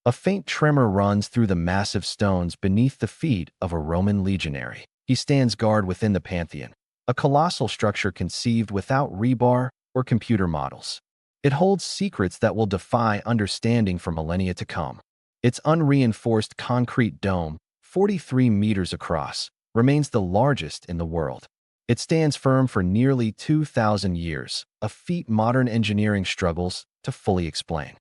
A faint tremor runs through the massive stones beneath the feet of a Roman legionary. He stands guard within the Pantheon, a colossal structure conceived without rebar or computer models. It holds secrets that will defy understanding for millennia to come. Its unreinforced concrete dome, 43 meters across, remains the largest in the world. It stands firm for nearly 2,000 years, a feat modern engineering struggles to fully explain.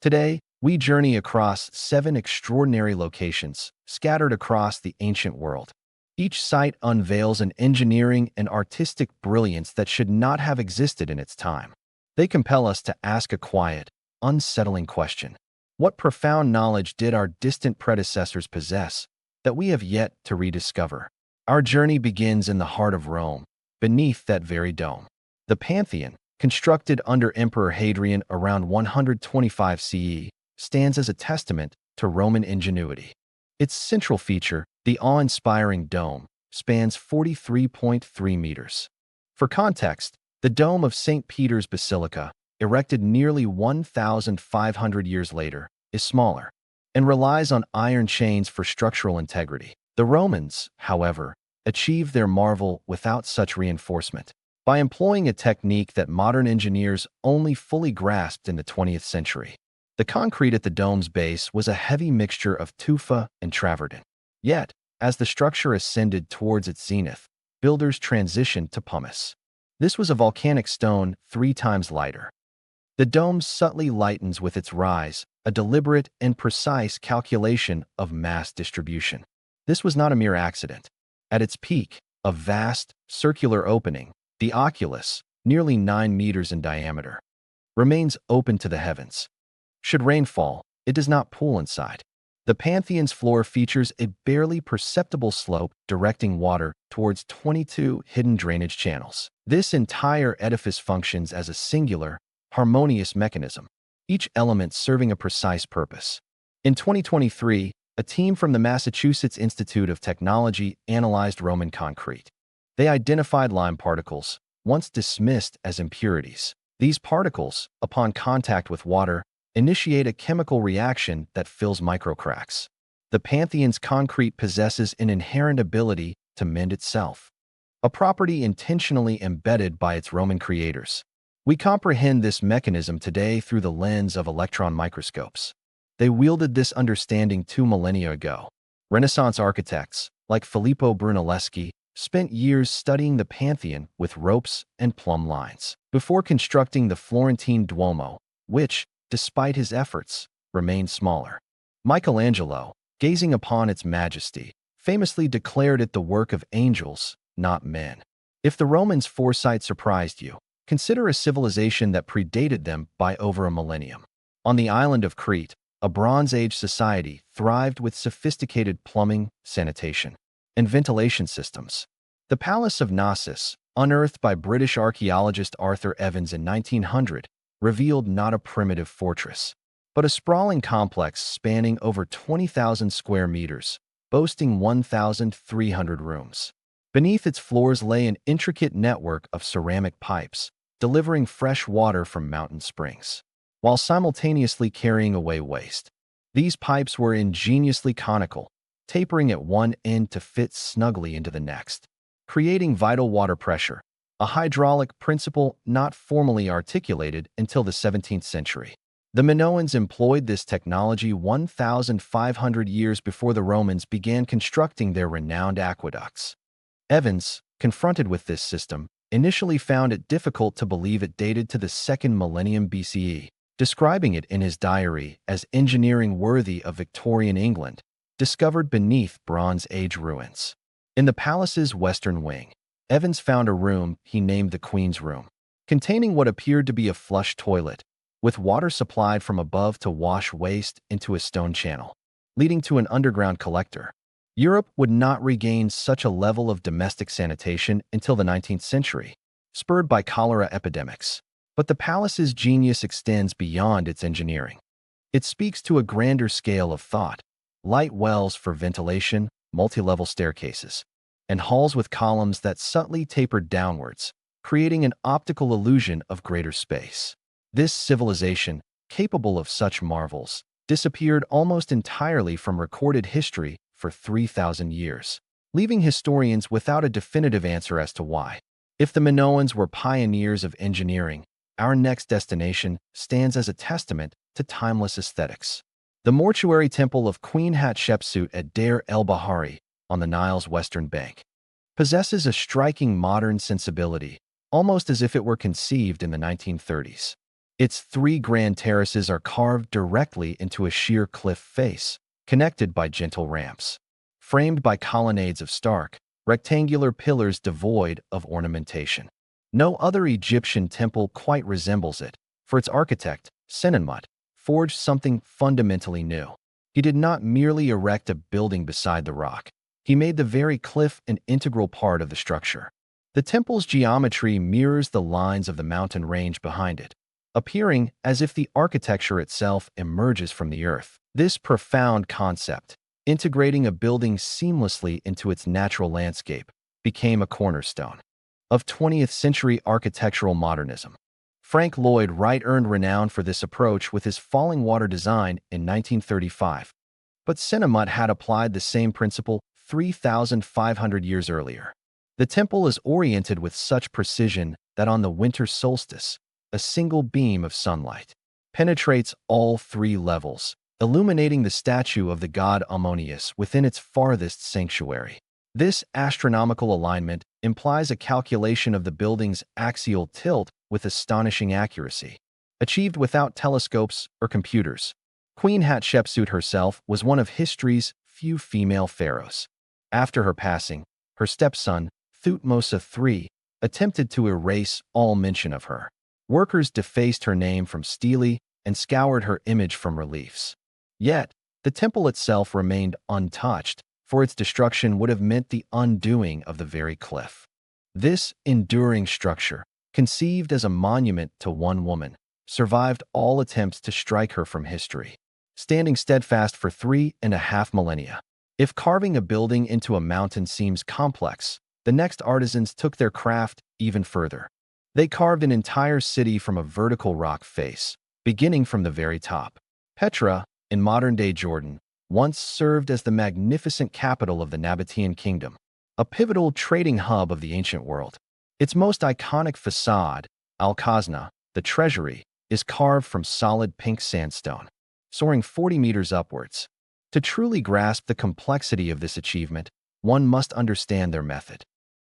Today, we journey across 7 extraordinary locations scattered across the ancient world. Each site unveils an engineering and artistic brilliance that should not have existed in its time. They compel us to ask a quiet, unsettling question. What profound knowledge did our distant predecessors possess that we have yet to rediscover? Our journey begins in the heart of Rome, beneath that very dome. The Pantheon, constructed under Emperor Hadrian around 125 CE, stands as a testament to Roman ingenuity. Its central feature, the awe-inspiring dome, spans 43.3 meters. For context, the dome of St. Peter's Basilica, erected nearly 1,500 years later, is smaller and relies on iron chains for structural integrity. The Romans, however, achieved their marvel without such reinforcement, by employing a technique that modern engineers only fully grasped in the 20th century. The concrete at the dome's base was a heavy mixture of tufa and travertine. Yet, as the structure ascended towards its zenith, builders transitioned to pumice. This was a volcanic stone 3 times lighter. The dome subtly lightens with its rise, a deliberate and precise calculation of mass distribution. This was not a mere accident. At its peak, a vast, circular opening, the oculus, nearly 9 meters in diameter, remains open to the heavens. Should rain fall, it does not pool inside. The Pantheon's floor features a barely perceptible slope directing water towards 22 hidden drainage channels. This entire edifice functions as a singular, harmonious mechanism, each element serving a precise purpose. In 2023, a team from the Massachusetts Institute of Technology analyzed Roman concrete. They identified lime particles, once dismissed as impurities. These particles, upon contact with water, initiate a chemical reaction that fills microcracks. The Pantheon's concrete possesses an inherent ability to mend itself, a property intentionally embedded by its Roman creators. We comprehend this mechanism today through the lens of electron microscopes. They wielded this understanding 2 millennia ago. Renaissance architects, like Filippo Brunelleschi, spent years studying the Pantheon with ropes and plumb lines before constructing the Florentine Duomo, which, despite his efforts, remained smaller. Michelangelo, gazing upon its majesty, famously declared it the work of angels, not men. If the Romans' foresight surprised you, consider a civilization that predated them by over a millennium. On the island of Crete, a Bronze Age society thrived with sophisticated plumbing, sanitation, and ventilation systems. The Palace of Knossos, unearthed by British archaeologist Arthur Evans in 1900, revealed not a primitive fortress, but a sprawling complex spanning over 20,000 square meters, boasting 1,300 rooms. Beneath its floors lay an intricate network of ceramic pipes, delivering fresh water from mountain springs, while simultaneously carrying away waste. These pipes were ingeniously conical, tapering at one end to fit snugly into the next, creating vital water pressure, a hydraulic principle not formally articulated until the 17th century. The Minoans employed this technology 1,500 years before the Romans began constructing their renowned aqueducts. Evans, confronted with this system, initially found it difficult to believe it dated to the 2nd millennium BCE, describing it in his diary as engineering worthy of Victorian England, discovered beneath Bronze Age ruins. In the palace's western wing, Evans found a room he named the Queen's Room, containing what appeared to be a flush toilet, with water supplied from above to wash waste into a stone channel, leading to an underground collector. Europe would not regain such a level of domestic sanitation until the 19th century, spurred by cholera epidemics. But the palace's genius extends beyond its engineering. It speaks to a grander scale of thought: light wells for ventilation, multi-level staircases, and halls with columns that subtly tapered downwards, creating an optical illusion of greater space. This civilization, capable of such marvels, disappeared almost entirely from recorded history for 3,000 years, leaving historians without a definitive answer as to why. If the Minoans were pioneers of engineering, our next destination stands as a testament to timeless aesthetics. The mortuary temple of Queen Hatshepsut at Deir el-Bahari on the Nile's western bank possesses a striking modern sensibility, almost as if it were conceived in the 1930s. Its three grand terraces are carved directly into a sheer cliff face, connected by gentle ramps. Framed by colonnades of stark, rectangular pillars devoid of ornamentation. No other Egyptian temple quite resembles it, for its architect, Senenmut, forged something fundamentally new. He did not merely erect a building beside the rock. He made the very cliff an integral part of the structure. The temple's geometry mirrors the lines of the mountain range behind it, appearing as if the architecture itself emerges from the earth. This profound concept, integrating a building seamlessly into its natural landscape, became a cornerstone of 20th-century architectural modernism. Frank Lloyd Wright earned renown for this approach with his falling water design in 1935, but Senenmut had applied the same principle 3,500 years earlier. The temple is oriented with such precision that on the winter solstice, a single beam of sunlight penetrates all three levels, illuminating the statue of the god Ammonius within its farthest sanctuary. This astronomical alignment implies a calculation of the building's axial tilt with astonishing accuracy, achieved without telescopes or computers. Queen Hatshepsut herself was one of history's few female pharaohs. After her passing, her stepson, Thutmose III, attempted to erase all mention of her. Workers defaced her name from stele and scoured her image from reliefs. Yet, the temple itself remained untouched, for its destruction would have meant the undoing of the very cliff. This enduring structure, conceived as a monument to one woman, survived all attempts to strike her from history, standing steadfast for 3.5 millennia. If carving a building into a mountain seems complex, the next artisans took their craft even further. They carved an entire city from a vertical rock face, beginning from the very top. Petra, in modern-day Jordan, once served as the magnificent capital of the Nabatean kingdom, a pivotal trading hub of the ancient world. Its most iconic facade, Al-Khazna, the treasury, is carved from solid pink sandstone, soaring 40 meters upwards. To truly grasp the complexity of this achievement, one must understand their method.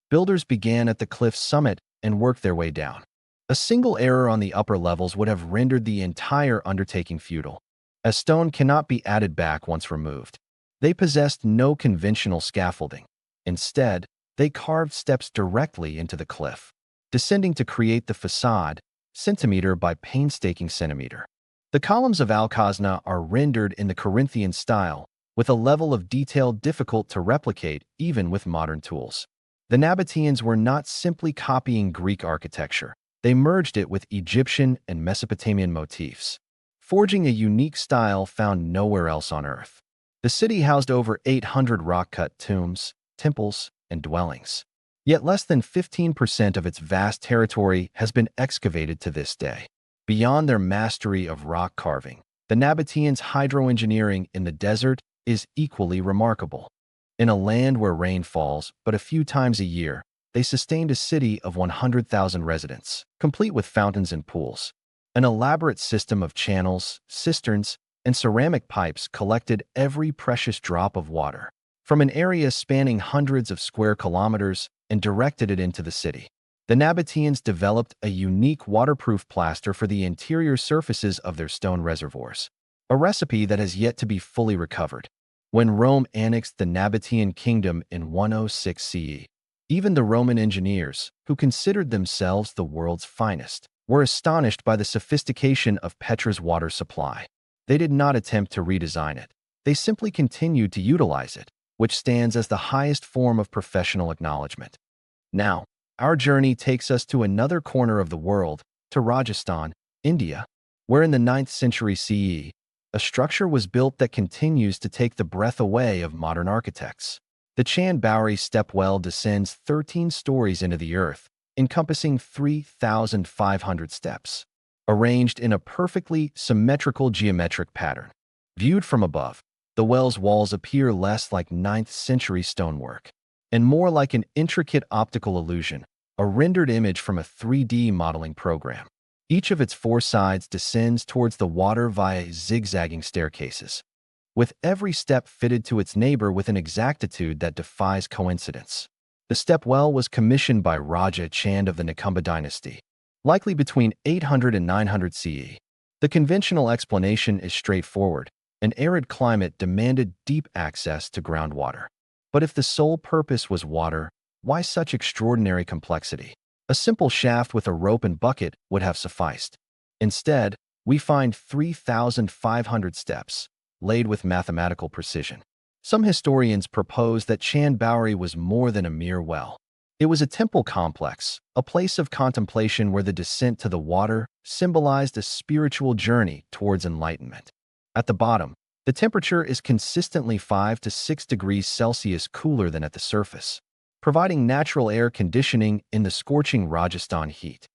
Builders began at the cliff's summit and worked their way down. A single error on the upper levels would have rendered the entire undertaking futile, as stone cannot be added back once removed. They possessed no conventional scaffolding. Instead, they carved steps directly into the cliff, descending to create the facade, centimeter by painstaking centimeter. The columns of Al-Khazna are rendered in the Corinthian style, with a level of detail difficult to replicate even with modern tools. The Nabateans were not simply copying Greek architecture. They merged it with Egyptian and Mesopotamian motifs, forging a unique style found nowhere else on Earth. The city housed over 800 rock-cut tombs, temples, and dwellings. Yet less than 15% of its vast territory has been excavated to this day. Beyond their mastery of rock carving, the Nabateans' hydroengineering in the desert is equally remarkable. In a land where rain falls but a few times a year, they sustained a city of 100,000 residents, complete with fountains and pools. An elaborate system of channels, cisterns, and ceramic pipes collected every precious drop of water from an area spanning hundreds of square kilometers and directed it into the city. The Nabateans developed a unique waterproof plaster for the interior surfaces of their stone reservoirs, a recipe that has yet to be fully recovered. When Rome annexed the Nabatean kingdom in 106 CE, even the Roman engineers, who considered themselves the world's finest, were astonished by the sophistication of Petra's water supply. They did not attempt to redesign it. They simply continued to utilize it, which stands as the highest form of professional acknowledgement. Now, our journey takes us to another corner of the world, to Rajasthan, India, where in the 9th century CE, a structure was built that continues to take the breath away of modern architects. The Chand Bauri stepwell descends 13 stories into the earth, encompassing 3,500 steps, arranged in a perfectly symmetrical geometric pattern. Viewed from above, the well's walls appear less like 9th-century stonework and more like an intricate optical illusion, a rendered image from a 3D modeling program. Each of its four sides descends towards the water via zigzagging staircases, with every step fitted to its neighbor with an exactitude that defies coincidence. The step well was commissioned by Raja Chand of the Nikumba dynasty, likely between 800 and 900 CE. The conventional explanation is straightforward. An arid climate demanded deep access to groundwater. But if the sole purpose was water, why such extraordinary complexity? A simple shaft with a rope and bucket would have sufficed. Instead, we find 3,500 steps, laid with mathematical precision. Some historians propose that Chand Bowery was more than a mere well. It was a temple complex, a place of contemplation where the descent to the water symbolized a spiritual journey towards enlightenment. At the bottom, the temperature is consistently 5 to 6 degrees Celsius cooler than at the surface, providing natural air conditioning in the scorching Rajasthan heat.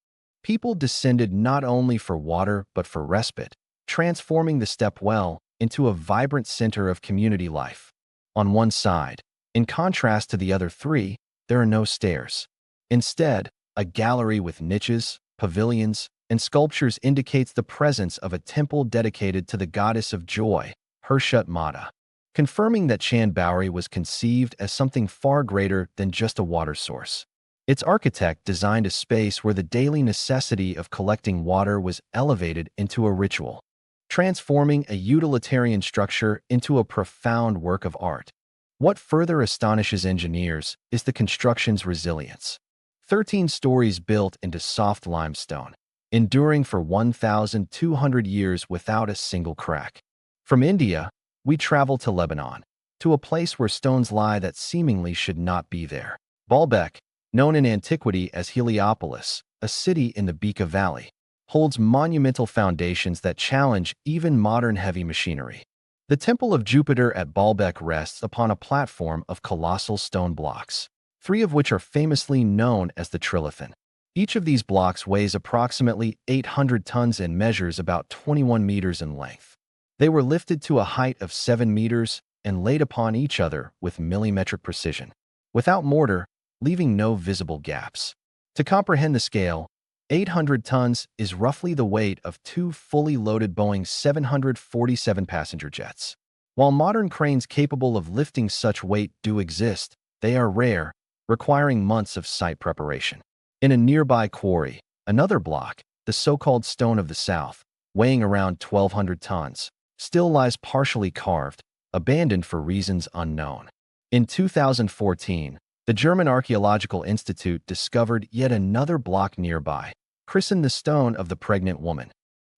People descended not only for water but for respite, transforming the step well into a vibrant center of community life. On one side, in contrast to the other three, there are no stairs. Instead, a gallery with niches, pavilions, and sculptures indicates the presence of a temple dedicated to the goddess of joy, Harshut Mata, confirming that Chand Bowery was conceived as something far greater than just a water source. Its architect designed a space where the daily necessity of collecting water was elevated into a ritual, transforming a utilitarian structure into a profound work of art. What further astonishes engineers is the construction's resilience. 13 stories built into soft limestone, enduring for 1,200 years without a single crack. From India, we travel to Lebanon, to a place where stones lie that seemingly should not be there. Baalbek, known in antiquity as Heliopolis, a city in the Bekaa Valley, holds monumental foundations that challenge even modern heavy machinery. The Temple of Jupiter at Baalbek rests upon a platform of colossal stone blocks, 3 of which are famously known as the Trilithon. Each of these blocks weighs approximately 800 tons and measures about 21 meters in length. They were lifted to a height of 7 meters and laid upon each other with millimetric precision, without mortar, leaving no visible gaps. To comprehend the scale, 800 tons is roughly the weight of 2 fully loaded Boeing 747 passenger jets. While modern cranes capable of lifting such weight do exist, they are rare, requiring months of site preparation. In a nearby quarry, another block, the so-called Stone of the South, weighing around 1,200 tons, still lies partially carved, abandoned for reasons unknown. In 2014, the German Archaeological Institute discovered yet another block nearby, christened the Stone of the Pregnant Woman,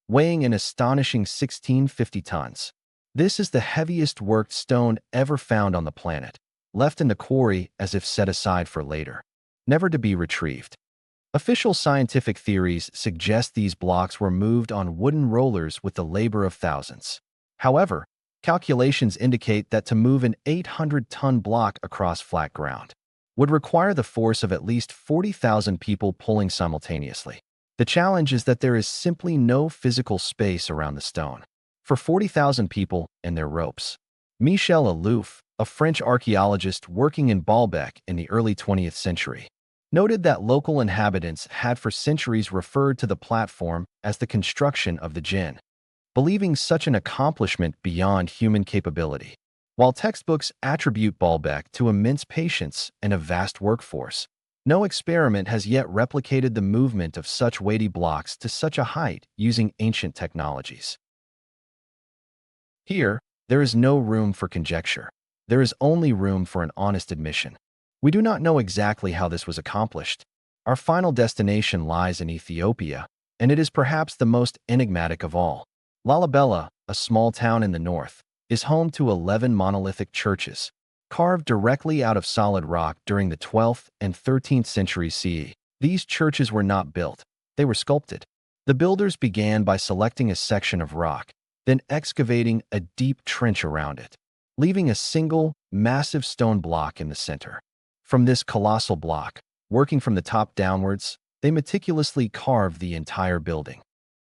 weighing an astonishing 1,650 tons. This is the heaviest worked stone ever found on the planet, left in the quarry as if set aside for later, never to be retrieved. Official scientific theories suggest these blocks were moved on wooden rollers with the labor of thousands. However, calculations indicate that to move an 800-ton block across flat ground would require the force of at least 40,000 people pulling simultaneously. The challenge is that there is simply no physical space around the stone for 40,000 people and their ropes. Michel Alouf, a French archaeologist working in Baalbek in the early 20th century, noted that local inhabitants had for centuries referred to the platform as the construction of the jinn, believing such an accomplishment beyond human capability. While textbooks attribute Baalbek to immense patience and a vast workforce, no experiment has yet replicated the movement of such weighty blocks to such a height using ancient technologies. Here, there is no room for conjecture. There is only room for an honest admission. We do not know exactly how this was accomplished. Our final destination lies in Ethiopia, and it is perhaps the most enigmatic of all. Lalibela, a small town in the north, is home to 11 monolithic churches, carved directly out of solid rock during the 12th and 13th centuries CE. These churches were not built, they were sculpted. The builders began by selecting a section of rock, then excavating a deep trench around it, leaving a single, massive stone block in the center. From this colossal block, working from the top downwards, they meticulously carved the entire building.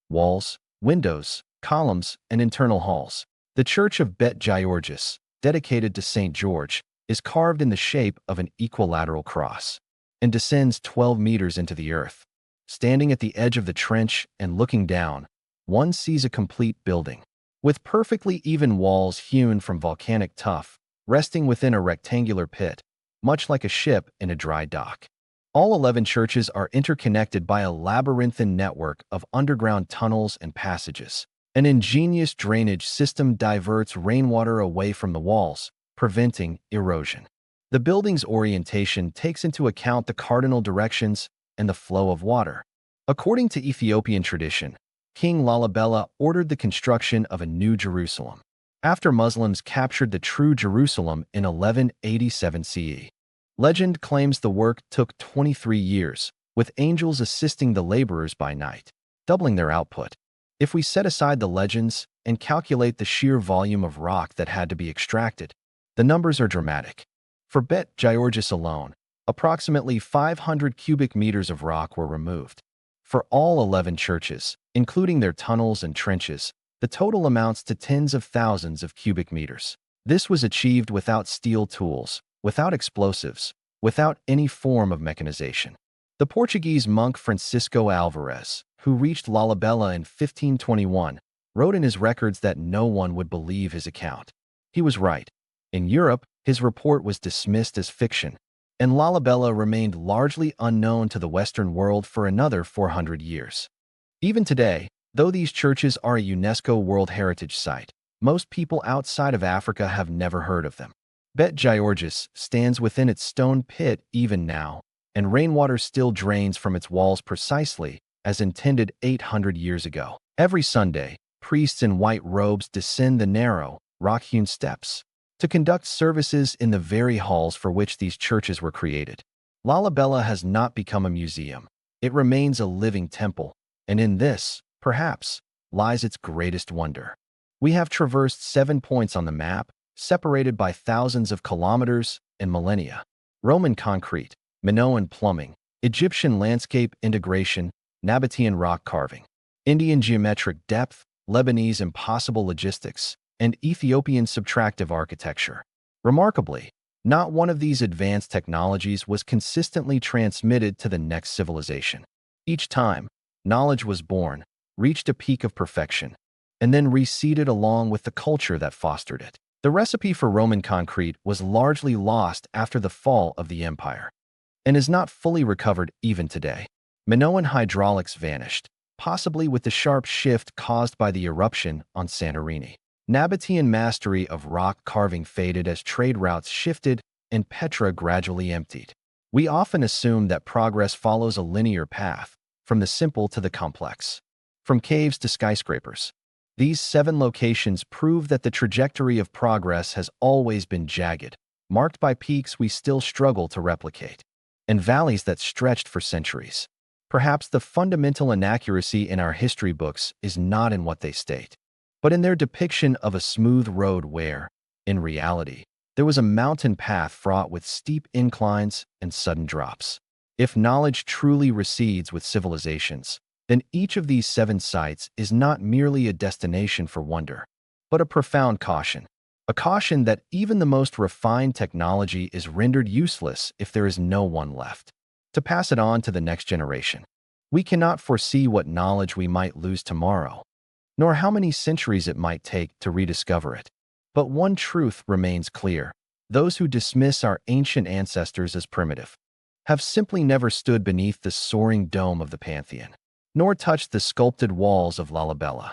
Walls, windows, columns, and internal halls. The church of Bet Georgis, dedicated to St. George, is carved in the shape of an equilateral cross and descends 12 meters into the earth. Standing at the edge of the trench and looking down, one sees a complete building, with perfectly even walls hewn from volcanic tuff, resting within a rectangular pit, much like a ship in a dry dock. All 11 churches are interconnected by a labyrinthine network of underground tunnels and passages. An ingenious drainage system diverts rainwater away from the walls, preventing erosion. The building's orientation takes into account the cardinal directions and the flow of water. According to Ethiopian tradition, King Lalibela ordered the construction of a new Jerusalem, after Muslims captured the true Jerusalem in 1187 CE. Legend claims the work took 23 years, with angels assisting the laborers by night, doubling their output. If we set aside the legends and calculate the sheer volume of rock that had to be extracted, the numbers are dramatic. For Bet Georgis alone, approximately 500 cubic meters of rock were removed. For all 11 churches, including their tunnels and trenches, the total amounts to tens of thousands of cubic meters. This was achieved without steel tools, without explosives, without any form of mechanization. The Portuguese monk Francisco Alvarez, who reached Lalibela in 1521, wrote in his records that no one would believe his account. He was right. In Europe, his report was dismissed as fiction, and Lalibela remained largely unknown to the Western world for another 400 years. Even today, though these churches are a UNESCO World Heritage Site, most people outside of Africa have never heard of them. Bet Georgis stands within its stone pit even now, and rainwater still drains from its walls precisely as intended 800 years ago. Every Sunday, priests in white robes descend the narrow, rock-hewn steps to conduct services in the very halls for which these churches were created. Lalibela has not become a museum. It remains a living temple, and in this, perhaps, lies its greatest wonder. We have traversed 7 points on the map, separated by thousands of kilometers and millennia. Roman concrete, Minoan plumbing, Egyptian landscape integration, Nabatean rock carving, Indian geometric depth, Lebanese impossible logistics, and Ethiopian subtractive architecture. Remarkably, not one of these advanced technologies was consistently transmitted to the next civilization. Each time, knowledge was born, reached a peak of perfection, and then receded along with the culture that fostered it. The recipe for Roman concrete was largely lost after the fall of the empire, and is not fully recovered even today. Minoan hydraulics vanished, possibly with the sharp shift caused by the eruption on Santorini. Nabatean mastery of rock carving faded as trade routes shifted and Petra gradually emptied. We often assume that progress follows a linear path, from the simple to the complex, from caves to skyscrapers. These 7 locations prove that the trajectory of progress has always been jagged, marked by peaks we still struggle to replicate, and valleys that stretched for centuries. Perhaps the fundamental inaccuracy in our history books is not in what they state, but in their depiction of a smooth road where, in reality, there was a mountain path fraught with steep inclines and sudden drops. If knowledge truly recedes with civilizations, then each of these 7 sites is not merely a destination for wonder, but a profound caution. A caution that even the most refined technology is rendered useless if there is no one left to pass it on to the next generation. We cannot foresee what knowledge we might lose tomorrow, nor how many centuries it might take to rediscover it. But one truth remains clear: those who dismiss our ancient ancestors as primitive have simply never stood beneath the soaring dome of the Pantheon, nor touched the sculpted walls of Lalibela.